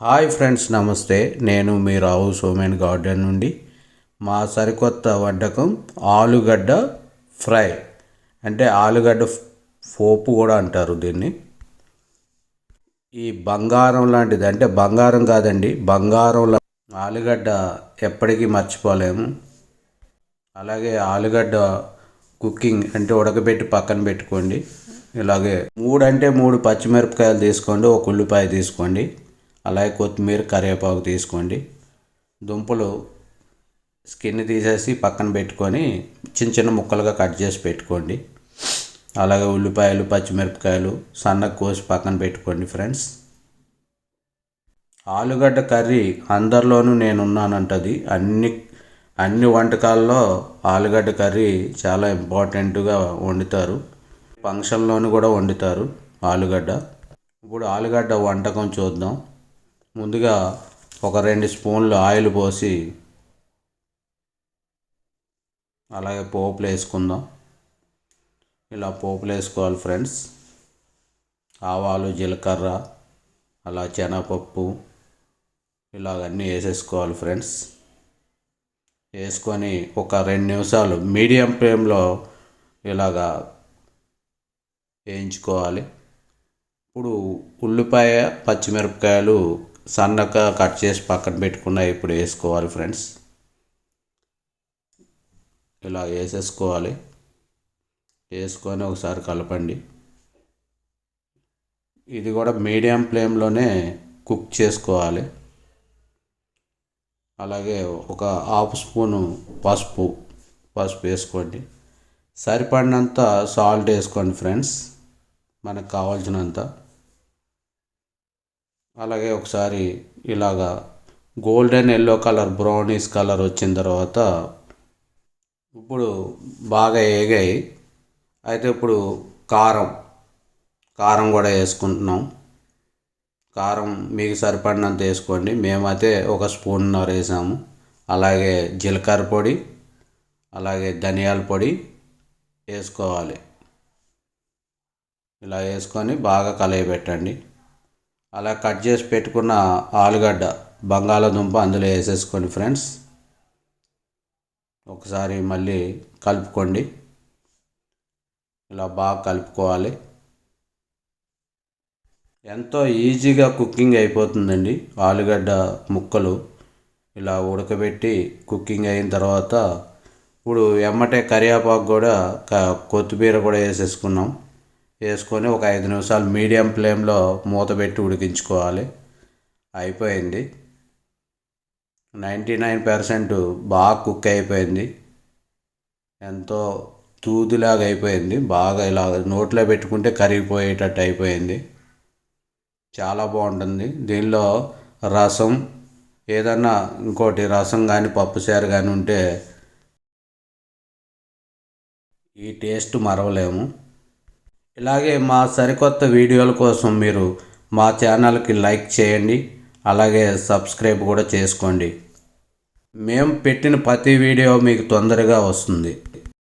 Hi friends, నమస్తే. నేను మీ రావు Somen garden నుండి మా సరికొత్త వంటకం ఆలుగడ్డ ఫ్రై, అంటే ఆలుగడ్డ పోపు కూడా అంటారు దీన్ని. ఈ బంగారం లాంటిది, అంటే బంగారం కాదండి, ఆలుగడ్డ ఎప్పటికీ మర్చిపోలేము. అలాగే ఆలుగడ్డ కుకింగ్ అంటే ఉడకబెట్టి పక్కన పెట్టుకోండి. ఇలాగే 3 పచ్చిమిరపకాయలు తీసుకోండి, ఒక ఉల్లిపాయ తీసుకోండి, అలాగే కొత్తిమీర, కరివేపాకు తీసుకోండి. దుంపలు స్కిన్ తీసేసి పక్కన పెట్టుకొని చిన్న చిన్న ముక్కలుగా కట్ చేసి పెట్టుకోండి. అలాగే ఉల్లిపాయలు, పచ్చిమిరపకాయలు సన్నగా కోసి పక్కన పెట్టుకోండి ఫ్రెండ్స్. ఆలుగడ్డ కర్రీ అందరిలోనూ నేనున్నానంటది. అన్ని వంటకాల్లో ఆలుగడ్డ కర్రీ చాలా ఇంపార్టెంట్గా వండుతారు. ఫంక్షన్లోనూ కూడా వండుతారు ఆలుగడ్డ. ఇప్పుడు ఆలుగడ్డ వంటకం చూద్దాం. ముందుగా ఒక 2 స్పూన్లు ఆయిల్ పోసి అలాగే పోపులు వేసుకుందాం. ఇలా పోపులు వేసుకోవాలి ఫ్రెండ్స్. ఆవాలు, జీలకర్ర, అలా శనగపప్పు ఇలాగన్నీ వేసేసుకోవాలి ఫ్రెండ్స్. వేసుకొని ఒక 2 నిమిషాలు మీడియం ఫ్లేమ్లో ఇలాగా వేయించుకోవాలి. ఇప్పుడు ఉల్లిపాయ, పచ్చిమిరపకాయలు సన్నగా కట్ చేసి పక్కన పెట్టుకున్నాయి ఇప్పుడు వేసుకోవాలి ఫ్రెండ్స్. ఇలా వేసేసుకోవాలి. వేసుకొని ఒకసారి కలపండి. ఇది కూడా మీడియం ఫ్లేమ్లోనే కుక్ చేసుకోవాలి. అలాగే ఒక హాఫ్ స్పూను పసుపు వేసుకోండి. సరిపడినంత సాల్ట్ వేసుకోండి ఫ్రెండ్స్, మనకు కావాల్సినంత. అలాగే ఒకసారి ఇలాగా golden yellow colour, brownish colour వచ్చిన తర్వాత ఇప్పుడు బాగా వేగాయి. అయితే ఇప్పుడు కారం కూడా వేసుకుంటున్నాం. కారం మీకు సరిపడినంత వేసుకోండి. మేమైతే 1 స్పూన్నర వేసాము. అలాగే జీలకర్ర పొడి, అలాగే ధనియాల పొడి వేసుకోవాలి. ఇలా వేసుకొని బాగా కలయబెట్టండి. అలా కట్ చేసి పెట్టుకున్న ఆలుగడ్డ, బంగాళాదుంప అందులో వేసేసుకోండి ఫ్రెండ్స్. ఒకసారి మళ్ళీ కలుపుకోండి. ఇలా బాగా కలుపుకోవాలి. ఎంతో ఈజీగా కుకింగ్ అయిపోతుందండి. ఆలుగడ్డ ముక్కలు ఇలా ఉడకబెట్టి కుకింగ్ అయిన తర్వాత ఇప్పుడు ఎమ్మటే కరివేపాకు కూడా, కొత్తిమీర కూడా వేసేసుకున్నాం. వేసుకొని ఒక 5 నిమిషాలు మీడియం ఫ్లేమ్లో మూత పెట్టి ఉడికించుకోవాలి. అయిపోయింది. 99% బాగా కుక్ అయిపోయింది. ఎంతో దూదిలాగా అయిపోయింది. బాగా ఇలా నోట్లో పెట్టుకుంటే కరిగిపోయేటట్టు అయిపోయింది. చాలా బాగుంటుంది. దీనిలో రసం, ఏదన్నా ఇంకోటి రసం కానీ పప్పుచారు కానీ ఉంటే ఈ టేస్ట్ మరవలేము. ఇలాగే మా సరికొత్త వీడియోల కోసం మీరు మా ఛానల్కి లైక్ చేయండి, అలాగే సబ్స్క్రైబ్ కూడా చేసుకోండి. మేము పెట్టిన ప్రతి వీడియో మీకు తొందరగా వస్తుంది.